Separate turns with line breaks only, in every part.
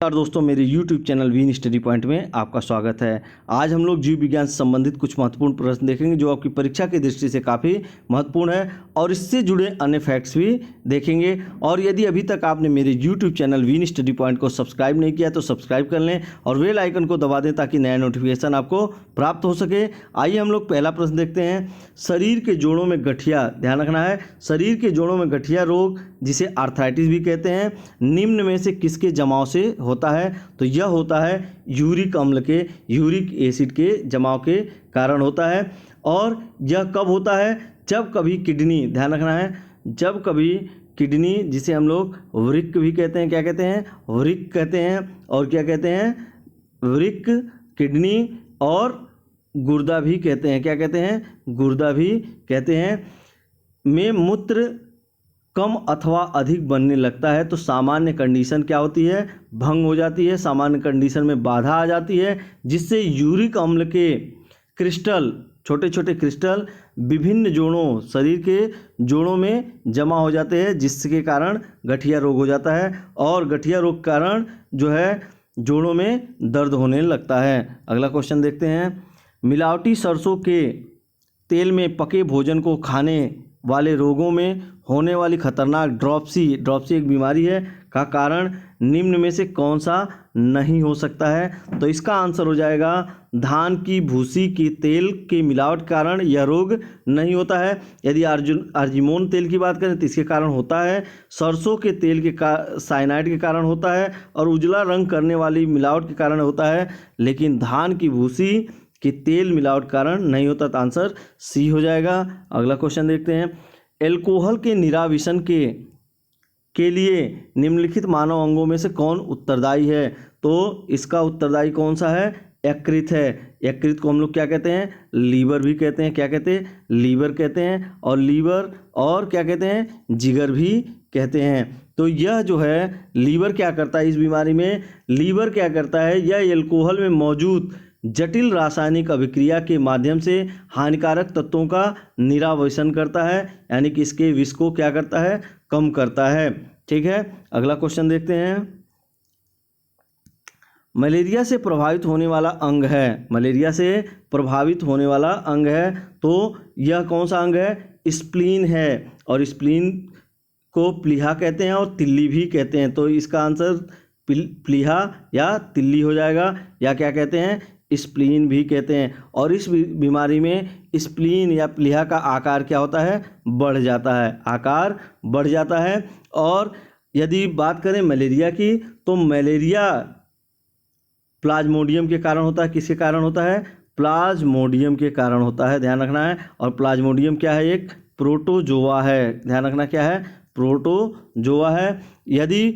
नमस्कार दोस्तों, मेरे YouTube channel Veen study point में आपका स्वागत है। आज हम लोग जीव विज्ञान से संबंधित कुछ महत्वपूर्ण प्रश्न देखेंगे जो आपकी परीक्षा की दृष्टि से काफ़ी महत्वपूर्ण है और इससे जुड़े अन्य फैक्ट्स भी देखेंगे। और यदि अभी तक आपने मेरे YouTube channel Veen study point को सब्सक्राइब नहीं किया तो सब्सक्राइब कर लें और बेल आइकन को दबा दें ताकि नया नोटिफिकेशन आपको प्राप्त हो सके। आइए हम लोग पहला प्रश्न देखते हैं। शरीर के जोड़ों में गठिया, ध्यान रखना है, शरीर के जोड़ों में गठिया रोग जिसे आर्थराइटिस भी कहते हैं, निम्न में से किसके जमाव से होता है? तो यह होता है यूरिक अम्ल के, यूरिक एसिड के जमाव के कारण होता है। और यह कब होता है? जब कभी किडनी, ध्यान रखना है, जब कभी किडनी, जिसे हम लोग वृक्क भी कहते हैं, क्या कहते हैं? वृक्क कहते हैं। और क्या कहते हैं? वृक्क, किडनी और गुर्दा भी कहते हैं। क्या कहते हैं? गुर्दा भी कहते हैं। में मूत्र कम अथवा अधिक बनने लगता है तो सामान्य कंडीशन क्या होती है? भंग हो जाती है, सामान्य कंडीशन में बाधा आ जाती है, जिससे यूरिक अम्ल के क्रिस्टल, छोटे छोटे क्रिस्टल विभिन्न जोड़ों, शरीर के जोड़ों में जमा हो जाते हैं, जिसके कारण गठिया रोग हो जाता है। और गठिया रोग के कारण जो है जोड़ों में दर्द होने लगता है। अगला क्वेश्चन देखते हैं। मिलावटी सरसों के तेल में पके भोजन को खाने वाले रोगों में होने वाली खतरनाक ड्रॉप्सी एक बीमारी है, का कारण निम्न में से कौन सा नहीं हो सकता है? तो इसका आंसर हो जाएगा धान की भूसी के तेल के मिलावट के कारण यह रोग नहीं होता है। यदि अर्जिमोन तेल की बात करें तो इसके कारण होता है, सरसों के तेल के साइनाइड के कारण होता है और उजला रंग करने वाली मिलावट के कारण होता है, लेकिन धान की भूसी कि तेल मिलावट कारण नहीं होता। तो आंसर सी हो जाएगा। अगला क्वेश्चन देखते हैं। एल्कोहल के निराविशन के लिए निम्नलिखित मानव अंगों में से कौन उत्तरदायी है? तो इसका उत्तरदायी कौन सा है? यकृत है। यकृत को हम लोग क्या कहते हैं? लीवर भी कहते हैं। क्या कहते हैं? लीवर कहते हैं। और लीवर और क्या कहते हैं? जिगर भी कहते हैं। तो यह जो है लीवर क्या करता है इस बीमारी में? लीवर क्या करता है? यह एल्कोहल में मौजूद जटिल रासायनिक अभिक्रिया के माध्यम से हानिकारक तत्वों का निरावशन करता है, यानी कि इसके विष को क्या करता है? कम करता है। ठीक है, अगला क्वेश्चन देखते हैं। मलेरिया से प्रभावित होने वाला अंग है, मलेरिया से प्रभावित होने वाला अंग है, तो यह कौन सा अंग है? स्प्लीन है। और स्प्लीन को प्लीहा कहते हैं और तिल्ली भी कहते हैं। तो इसका आंसर प्लीहा या तिल्ली हो जाएगा, या क्या कहते हैं? स्प्लीन भी कहते हैं। और इस बीमारी में स्प्लीन या प्लीहा का आकार क्या होता है? बढ़ जाता है, आकार बढ़ जाता है। और यदि बात करें मलेरिया की, तो मलेरिया प्लाज्मोडियम के कारण होता है। किसके कारण होता है? प्लाज्मोडियम के कारण होता है, ध्यान रखना है। और प्लाज्मोडियम क्या है? एक प्रोटोजोआ है, ध्यान रखना, क्या है? प्रोटोजोआ है। यदि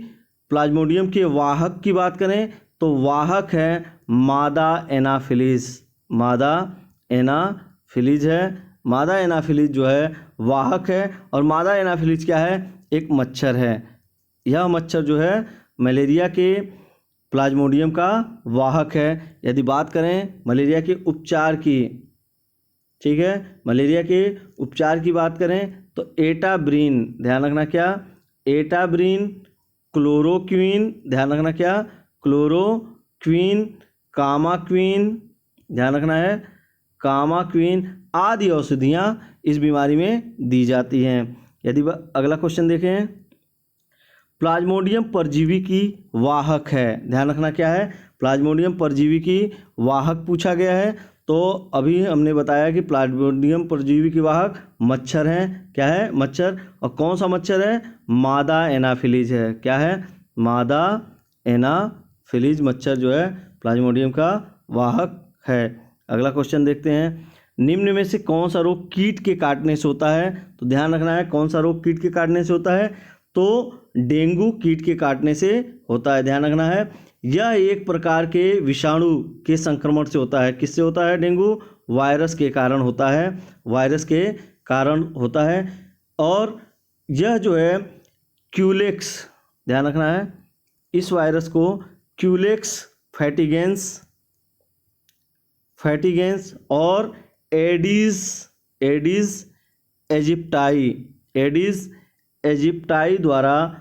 प्लाज्मोडियम के वाहक की बात करें तो वाहक है मादा एनाफिलीज, मादा एनाफिलीज है। मादा एनाफिलीज जो है वाहक है। और मादा एनाफिलीज क्या है? एक मच्छर है। यह मच्छर जो है मलेरिया के प्लाज्मोडियम का वाहक है। यदि बात करें मलेरिया के उपचार की, ठीक है, मलेरिया के उपचार की बात करें तो एटाब्रीन, ध्यान रखना, क्या? एटाब्रीन, क्लोरोक्वीन, ध्यान रखना, क्या? क्लोरोक्वीन, कामाक्वीन, ध्यान रखना है, कामाक्वीन आदि औषधियाँ इस बीमारी में दी जाती हैं। यदि अगला क्वेश्चन देखें। प्लाज्मोडियम परजीवी की वाहक है, ध्यान रखना, क्या है? प्लाज्मोडियम परजीवी की वाहक पूछा गया है। तो अभी हमने बताया कि प्लाज्मोडियम परजीवी की वाहक मच्छर हैं। क्या है? मच्छर। और कौन सा मच्छर है? मादा एनाफिलीज है। क्या है? मादा एनाफिलीज मच्छर जो है प्लाज्मोडियम का वाहक है। अगला क्वेश्चन देखते हैं। निम्न में से कौन सा रोग कीट के काटने से होता है? तो ध्यान रखना है, कौन सा रोग कीट के काटने से होता है? तो डेंगू कीट के काटने से होता है, ध्यान रखना है। यह एक प्रकार के विषाणु के संक्रमण से होता है। किससे होता है डेंगू? वायरस के कारण होता है, वायरस के कारण होता है। और यह जो है क्यूलेक्स, ध्यान रखना है, इस वायरस को क्यूलेक्स फैटिगेंस और एडिस एजिप्टाई द्वारा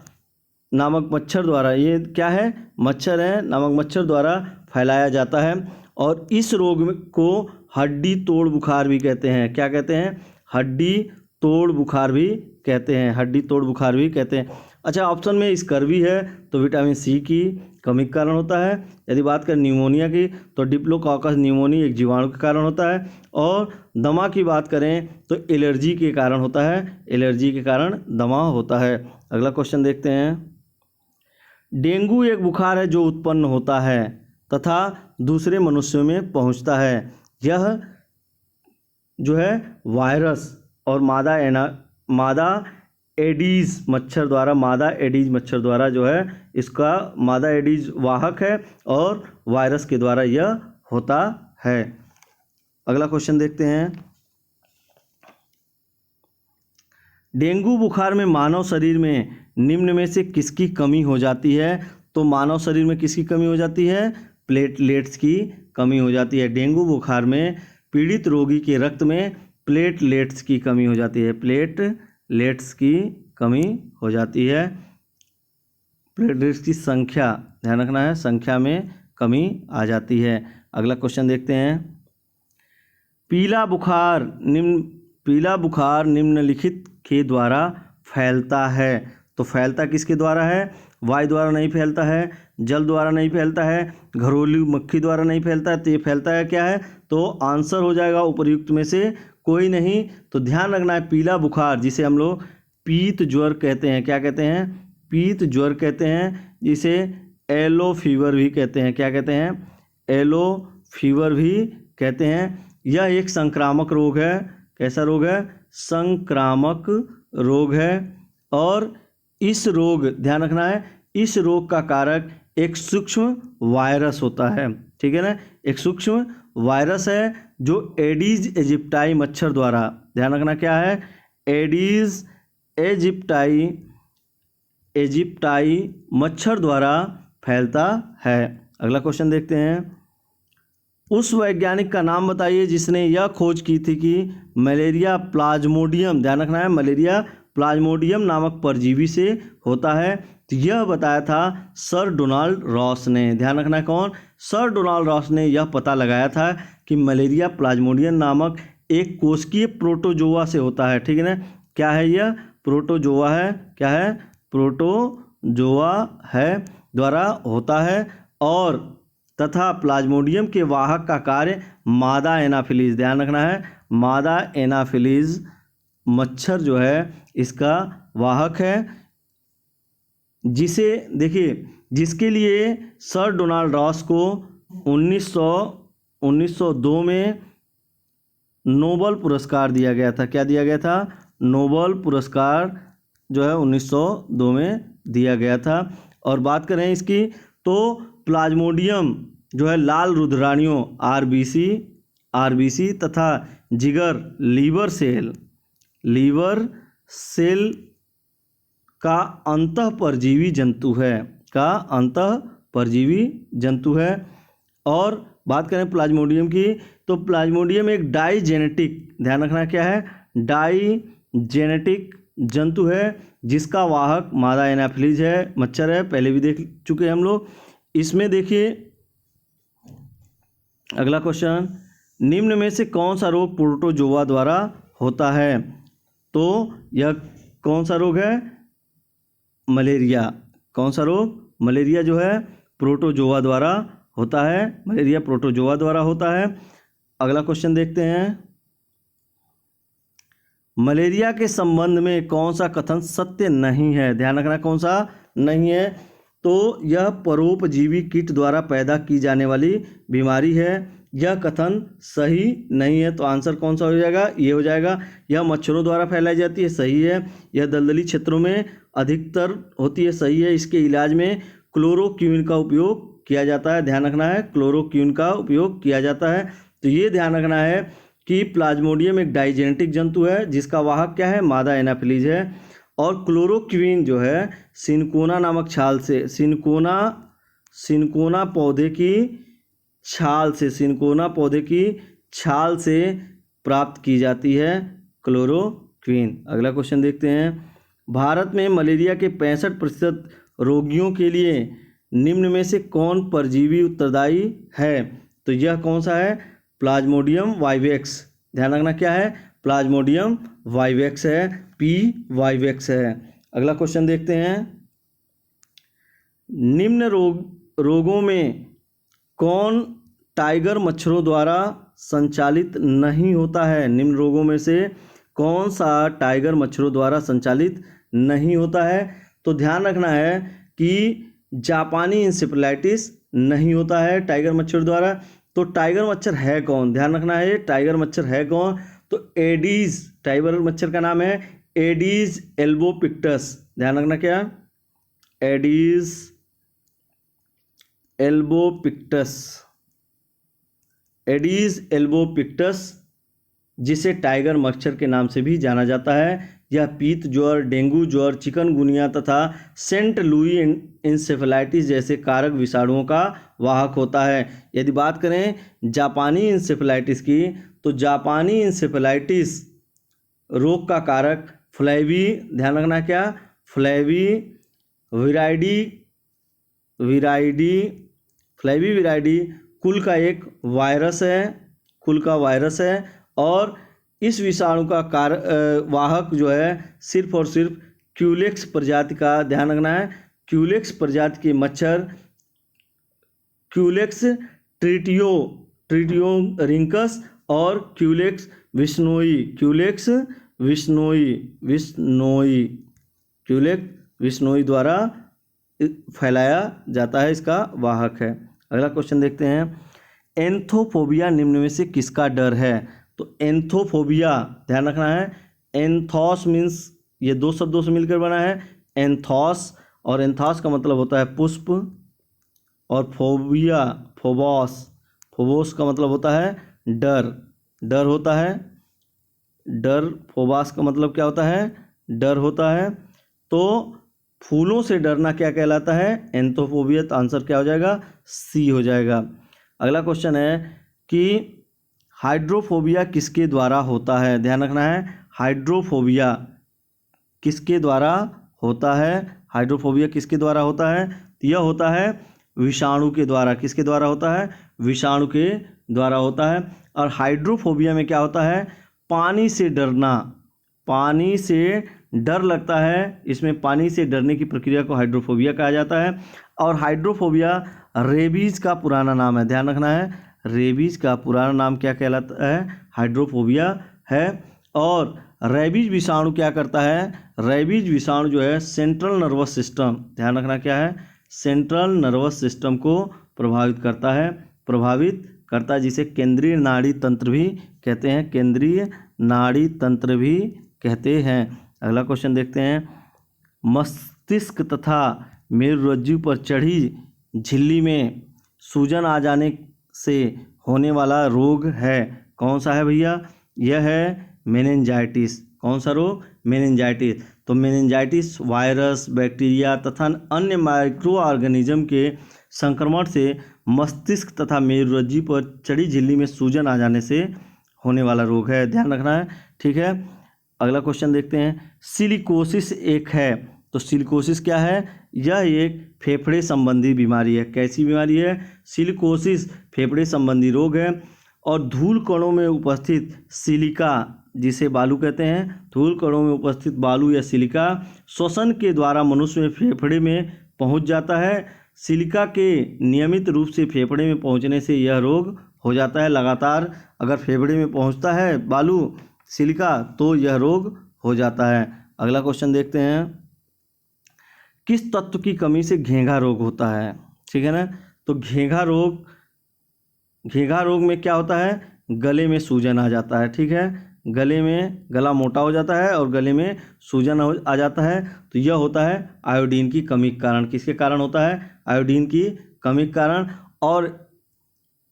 नामक मच्छर द्वारा, ये क्या है, मच्छर है, नामक मच्छर द्वारा फैलाया जाता है। और इस रोग को हड्डी तोड़ बुखार भी कहते हैं। क्या कहते हैं, हड्डी तोड़ बुखार भी कहते हैं, हड्डी तोड़ बुखार भी कहते हैं। अच्छा, ऑप्शन में स्कर्वी है तो विटामिन सी की कमी के कारण होता है। यदि बात करें निमोनिया की तो डिप्लोकोकस निमोनी एक जीवाणु के कारण होता है। और दमा की बात करें तो एलर्जी के कारण होता है, एलर्जी के कारण दमा होता है। अगला क्वेश्चन देखते हैं। डेंगू एक बुखार है जो उत्पन्न होता है तथा दूसरे मनुष्यों में पहुंचता है। यह जो है वायरस और मादा एडीज मच्छर द्वारा, मादा एडीज मच्छर द्वारा जो है, इसका मादा एडीज वाहक है और वायरस के द्वारा यह होता है। अगला क्वेश्चन देखते हैं। डेंगू बुखार में मानव शरीर में निम्न में से किसकी कमी हो जाती है? तो मानव शरीर में किसकी कमी हो जाती है? प्लेटलेट्स की कमी हो जाती है। डेंगू बुखार में पीड़ित रोगी के रक्त में प्लेटलेट्स की कमी हो जाती है, प्लेटलेट्स की कमी हो जाती है। प्लेटलेट्स की संख्या ध्यान रखना है, संख्या में कमी आ जाती है। अगला क्वेश्चन देखते हैं। पीला बुखार निम्नलिखित के द्वारा फैलता है। तो फैलता किसके द्वारा है? वायु द्वारा नहीं फैलता है, जल द्वारा नहीं फैलता है, घरेलू मक्खी द्वारा नहीं फैलता है। तो ये फैलता है क्या है? तो आंसर हो जाएगा उपर्युक्त में से कोई नहीं। तो ध्यान रखना है, पीला बुखार जिसे हम लोग पीत ज्वर कहते हैं, क्या कहते हैं? पीत ज्वर कहते हैं, जिसे येलो फीवर भी कहते हैं। क्या कहते हैं? येलो फीवर भी कहते हैं। यह एक संक्रामक रोग है। कैसा रोग है? संक्रामक रोग है। और इस रोग, ध्यान रखना है, इस रोग का कारक एक सूक्ष्म वायरस होता है, ठीक है ना, एक सूक्ष्म वायरस है जो एडीज एजिप्टाई मच्छर द्वारा, ध्यान रखना क्या है, एडीज एजिप्टाई मच्छर द्वारा फैलता है। अगला क्वेश्चन देखते हैं। उस वैज्ञानिक का नाम बताइए जिसने यह खोज की थी कि मलेरिया प्लाज्मोडियम, ध्यान रखना है, मलेरिया प्लाज्मोडियम नामक परजीवी से होता है। तो यह बताया था सर डोनाल्ड रॉस ने। ध्यान रखना है, कौन? सर डोनाल्ड रॉस ने यह पता लगाया था कि मलेरिया प्लाज्मोडियम नामक एक कोशिकीय प्रोटोजोआ से होता है, ठीक है ना। क्या है यह? प्रोटोजोआ है। क्या है? प्रोटोजोआ है द्वारा होता है। और तथा प्लाज्मोडियम के वाहक का कार्य मादा एनाफिलीज, ध्यान रखना है, मादा एनाफिलीज मच्छर जो है इसका वाहक है, जिसे देखिए, जिसके लिए सर डोनाल्ड रॉस को 1902 में नोबेल पुरस्कार दिया गया था। क्या दिया गया था? नोबेल पुरस्कार जो है 1902 में दिया गया था। और बात करें इसकी तो प्लाज्मोडियम जो है लाल रुधिराणुओं आरबीसी तथा जिगर लीवर सेल का अंतःपरजीवी जंतु है। और बात करें प्लाज्मोडियम की तो प्लाज्मोडियम एक डाइजेनेटिक, ध्यान रखना क्या है, डाइजेनेटिक जंतु है जिसका वाहक मादा एनाफिलीज है, मच्छर है, पहले भी देख चुके हैं हम लोग। इसमें देखिए अगला क्वेश्चन, निम्न में से कौन सा रोग प्रोटोजोआ द्वारा होता है? तो यह कौन सा रोग है? मलेरिया। कौन सा रोग? मलेरिया जो है प्रोटोजोआ द्वारा होता है, मलेरिया प्रोटोजोआ द्वारा होता है। अगला क्वेश्चन देखते हैं। मलेरिया के संबंध में कौन सा कथन सत्य नहीं है? ध्यान रखना, कौन सा नहीं है? तो यह परोपजीवी कीट द्वारा पैदा की जाने वाली बीमारी है। यह कथन सही नहीं है। तो आंसर कौन सा हो जाएगा? ये हो जाएगा। यह मच्छरों द्वारा फैलाई जाती है, सही है। यह दलदली क्षेत्रों में अधिकतर होती है, सही है। इसके इलाज में क्लोरोक्विन का उपयोग किया जाता है, ध्यान रखना है, क्लोरोक्विन का उपयोग किया जाता है। तो ये ध्यान रखना है कि प्लाज्मोडियम एक डाइजेनेटिक जंतु है जिसका वाहक क्या है? मादा एनाफिलीज है। और क्लोरोक्विन जो है सिनकोना नामक छाल से, सिनकोना पौधे की छाल से प्राप्त की जाती है क्लोरोक्विन। अगला क्वेश्चन देखते हैं। भारत में मलेरिया के 65% रोगियों के लिए निम्न में से कौन परजीवी उत्तरदायी है? तो यह कौन सा है? Plasmodium vivax. ध्यान रखना क्या है? प्लाज्मोडियम वाइवेक्स है, पी वाइवेक्स है। अगला क्वेश्चन देखते हैं, निम्न रोगों में कौन टाइगर मच्छरों द्वारा संचालित नहीं होता है? निम्न रोगों में से कौन सा टाइगर मच्छरों द्वारा संचालित नहीं होता है? तो ध्यान रखना है कि जापानी इंसेफेलाइटिस नहीं होता है टाइगर मच्छर द्वारा। तो टाइगर मच्छर है कौन? ध्यान रखना है, टाइगर मच्छर है कौन? तो एडीज, टाइगर मच्छर का नाम है एडीज एल्बोपिक्टस। ध्यान रखना क्या? एडीज एल्बोपिक्टस, एडीज एल्बोपिक्टस, जिसे टाइगर मच्छर के नाम से भी जाना जाता है। यह पीत ज्वर, डेंगू ज्वर, चिकनगुनिया तथा सेंट लुई इंसेफेलाइटिस जैसे कारक विषाणुओं का वाहक होता है। यदि बात करें जापानी इंसेफेलाइटिस की, तो जापानी इंसेफेलाइटिस रोग का कारक फ्लेवी, ध्यान रखना क्या? फ्लेवी विराइडी कुल का एक वायरस है, कुल का वायरस है। और इस विषाणु का वाहक जो है सिर्फ और सिर्फ क्यूलेक्स प्रजाति का, ध्यान रखना है, क्यूलेक्स प्रजाति के मच्छर, क्यूलेक्स ट्रिटियोरिंकस और क्यूलेक्स विश्नोई द्वारा फैलाया जाता है, इसका वाहक है। अगला क्वेश्चन देखते हैं, एंथोफोबिया निम्न में से किसका डर है? तो एंथोफोबिया, ध्यान रखना है, एंथोस मीन्स ये दो शब्दों से मिलकर बना है, एंथोस, और एंथोस का मतलब होता है पुष्प, और फोबिया, फोबोस का मतलब होता है डर, डर होता है, डर। फोबास का मतलब क्या होता है? डर होता है। तो फूलों से डरना क्या कहलाता है? एंथोफोबिया। तो आंसर क्या हो जाएगा? सी हो जाएगा। अगला क्वेश्चन है कि हाइड्रोफोबिया किसके द्वारा होता है? ध्यान रखना है, हाइड्रोफोबिया किसके द्वारा होता है? हाइड्रोफोबिया किसके द्वारा होता है? तो यह होता है विषाणु के द्वारा। किसके द्वारा होता है? विषाणु के द्वारा होता है। और हाइड्रोफोबिया में क्या होता है? पानी से डरना, पानी से डर लगता है, इसमें पानी से डरने की प्रक्रिया को हाइड्रोफोबिया कहा जाता है। और हाइड्रोफोबिया रेबीज का पुराना नाम है, ध्यान रखना है, रेबीज का पुराना नाम क्या कहलाता है? हाइड्रोफोबिया है। और रेबीज विषाणु क्या करता है? रेबीज विषाणु जो है सेंट्रल नर्वस सिस्टम, ध्यान रखना क्या है? सेंट्रल नर्वस सिस्टम को प्रभावित करता है, जिसे केंद्रीय नाड़ी तंत्र भी कहते हैं, केंद्रीय नाड़ी तंत्र भी कहते हैं। अगला क्वेश्चन देखते हैं, मस्तिष्क तथा मेरुरज्जु पर चढ़ी झिल्ली में सूजन आ जाने से होने वाला रोग है, कौन सा है भैया? यह है मेनिंजाइटिस। कौन सा रोग? मेनिंजाइटिस। तो मेनिंजाइटिस वायरस, बैक्टीरिया तथा अन्य माइक्रो ऑर्गेनिज्म के संक्रमण से मस्तिष्क तथा मेरुरज्जु पर चढ़ी झिल्ली में सूजन आ जाने से होने वाला रोग है, ध्यान रखना है, ठीक है। अगला क्वेश्चन देखते हैं, सिलिकोसिस एक है, तो सिलिकोसिस क्या है? यह एक फेफड़े संबंधी बीमारी है। कैसी बीमारी है? सिलिकोसिस फेफड़े संबंधी रोग है। और धूल कणों में उपस्थित सिलिका, जिसे बालू कहते हैं, धूल कणों में उपस्थित बालू या सिलिका श्वसन के द्वारा मनुष्य में फेफड़े में पहुंच जाता है। सिलिका के नियमित रूप से फेफड़े में पहुंचने से यह रोग हो जाता है। लगातार अगर फेफड़े में पहुंचता है बालू, सिलिका, तो यह रोग हो जाता है। अगला क्वेश्चन देखते हैं, किस तत्व की कमी से घेंघा रोग होता है? ठीक है ना। तो घेंघा रोग में क्या होता है? गले में सूजन आ जाता है, ठीक है, गला मोटा हो जाता है और गले में सूजन आ जाता है। तो यह होता है आयोडीन की कमी के कारण। किसके कारण होता है? आयोडीन की कमी के कारण। और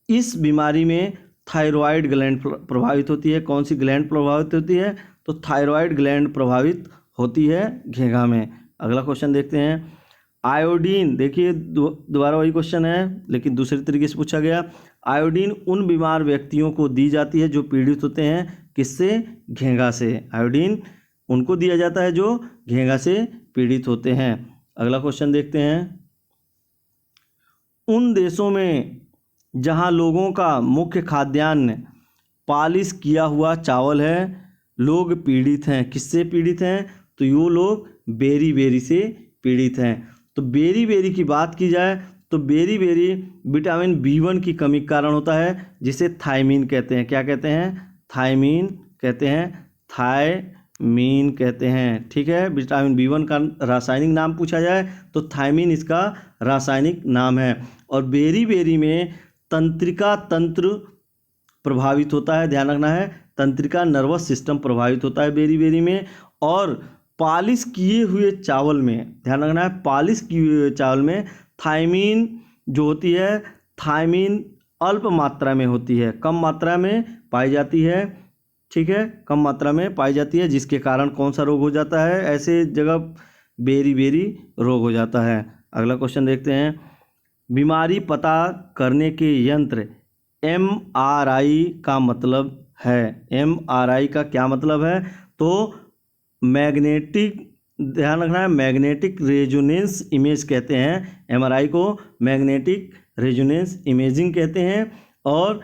इस बीमारी में थायराइड ग्लैंड प्रभावित होती है। कौन सी ग्लैंड प्रभावित होती है? तो थायराइड ग्लैंड प्रभावित होती है घेंघा में। अगला क्वेश्चन देखते हैं, आयोडीन, देखिए दोबारा वही क्वेश्चन है लेकिन दूसरे तरीके से पूछा गया। आयोडीन उन बीमार व्यक्तियों को दी जाती है जो पीड़ित होते हैं किससे? घेंघा से। आयोडीन उनको दिया जाता है जो घेंघा से पीड़ित होते हैं। अगला क्वेश्चन देखते हैं। उन देशों में जहां लोगों का मुख्य खाद्यान्न पॉलिश किया हुआ चावल है, लोग पीड़ित हैं। किससे पीड़ित हैं? तो ये लोग बेरी बेरी से पीड़ित हैं। तो बेरी बेरी की बात की जाए तो बेरी बेरी विटामिन B1 की कमी के कारण होता है, जिसे थायमीन कहते हैं। क्या कहते हैं? थायमीन कहते हैं, थायमीन कहते हैं। ठीक है, विटामिन B1 का रासायनिक नाम पूछा जाए तो थायमीन इसका रासायनिक नाम है। और बेरी बेरी में तंत्रिका तंत्र प्रभावित होता है, ध्यान रखना है, तंत्रिका नर्वस सिस्टम प्रभावित होता है बेरी बेरी में। और पॉलिश किए हुए चावल में, ध्यान रखना है, पॉलिश किए हुए चावल में थायमीन जो होती है, थायमीन अल्प मात्रा में होती है, कम मात्रा में पाई जाती है। ठीक है, कम मात्रा में पाई जाती है, जिसके कारण कौन सा रोग हो जाता है? ऐसे जगह बेरी बेरी रोग हो जाता है। अगला क्वेश्चन देखते हैं। बीमारी पता करने के यंत्र MRI का मतलब है। MRI का क्या मतलब है? तो मैग्नेटिक, ध्यान रखना है, मैग्नेटिक रेजोनेंस इमेज कहते हैं। MRI को मैग्नेटिक रेजोनेंस इमेजिंग कहते हैं। और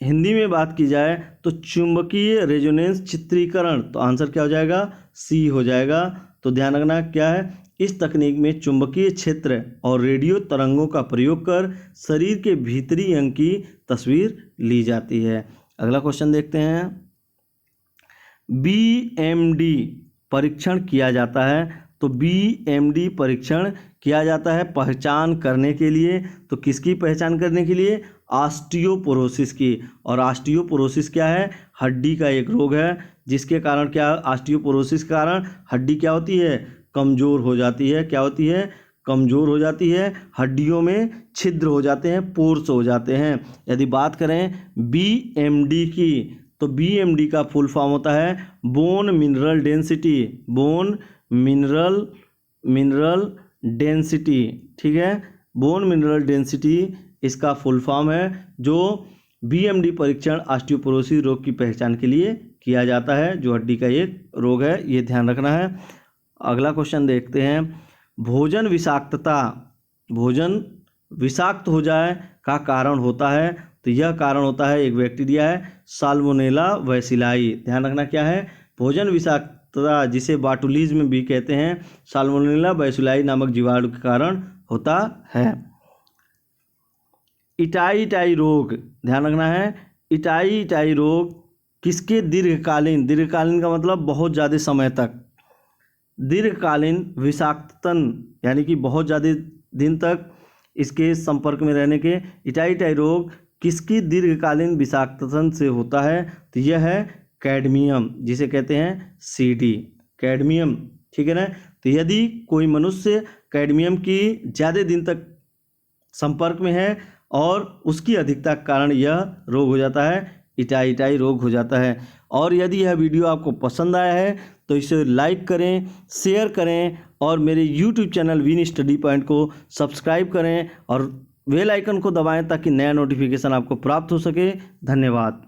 हिंदी में बात की जाए तो चुंबकीय रेजोनेंस चित्रीकरण, तो आंसर क्या हो जाएगा? C हो जाएगा। तो ध्यान रखना क्या है, इस तकनीक में चुंबकीय क्षेत्र और रेडियो तरंगों का प्रयोग कर शरीर के भीतरी अंग की तस्वीर ली जाती है। अगला क्वेश्चन देखते हैं। BMD परीक्षण किया जाता है। तो BMD परीक्षण किया जाता है पहचान करने के लिए। तो किसकी पहचान करने के लिए? ऑस्टियोपोरोसिस की। और ऑस्टियोपोरोसिस क्या है? हड्डी का एक रोग है, जिसके कारण क्या, ऑस्टियोपोरोसिस के कारण हड्डी क्या होती है? कमज़ोर हो जाती है। क्या होती है? कमज़ोर हो जाती है। हड्डियों में छिद्र हो जाते हैं, पोर्स हो जाते हैं। यदि बात करें BMD की, तो BMD का फुल फॉर्म होता है bone mineral density. Bone mineral density. ठीक है, बोन मिनरल डेंसिटी इसका फुल फॉर्म है, जो BMD परीक्षण ऑस्टियोपोरोसिस रोग की पहचान के लिए किया जाता है, जो हड्डी का एक रोग है, ये ध्यान रखना है। अगला क्वेश्चन देखते हैं। भोजन विषाक्तता, भोजन विषाक्त हो जाए का कारण होता है। तो यह कारण होता है, एक बैक्टीरिया है साल्मोनेला बैसिलाई। ध्यान रखना क्या है? भोजन विषाक्तता, जिसे बाटुलिज्म भी कहते हैं, साल्मोनेला बैसिलाई नामक जीवाणु के कारण होता है। इटाई रोग, ध्यान रखना है, इटाई रोग किसके दीर्घकालीन, दीर्घकालीन का मतलब बहुत ज़्यादा समय तक, दीर्घकालीन विषाक्तन यानी कि बहुत ज़्यादा दिन तक इसके संपर्क में रहने के, इटाई रोग किसकी दीर्घकालीन विषाक्तन से होता है? तो यह है कैडमियम, जिसे कहते हैं CD, कैडमियम। ठीक है ना। तो यदि कोई मनुष्य कैडमियम की ज़्यादा दिन तक संपर्क में है और उसकी अधिकता के कारण यह रोग हो जाता है, इटाई रोग हो जाता है। और यदि यह वीडियो आपको पसंद आया है तो इसे लाइक करें, शेयर करें और मेरे YouTube channel win study point को सब्सक्राइब करें और बेल आइकन को दबाएं ताकि नया नोटिफिकेशन आपको प्राप्त हो सके। धन्यवाद।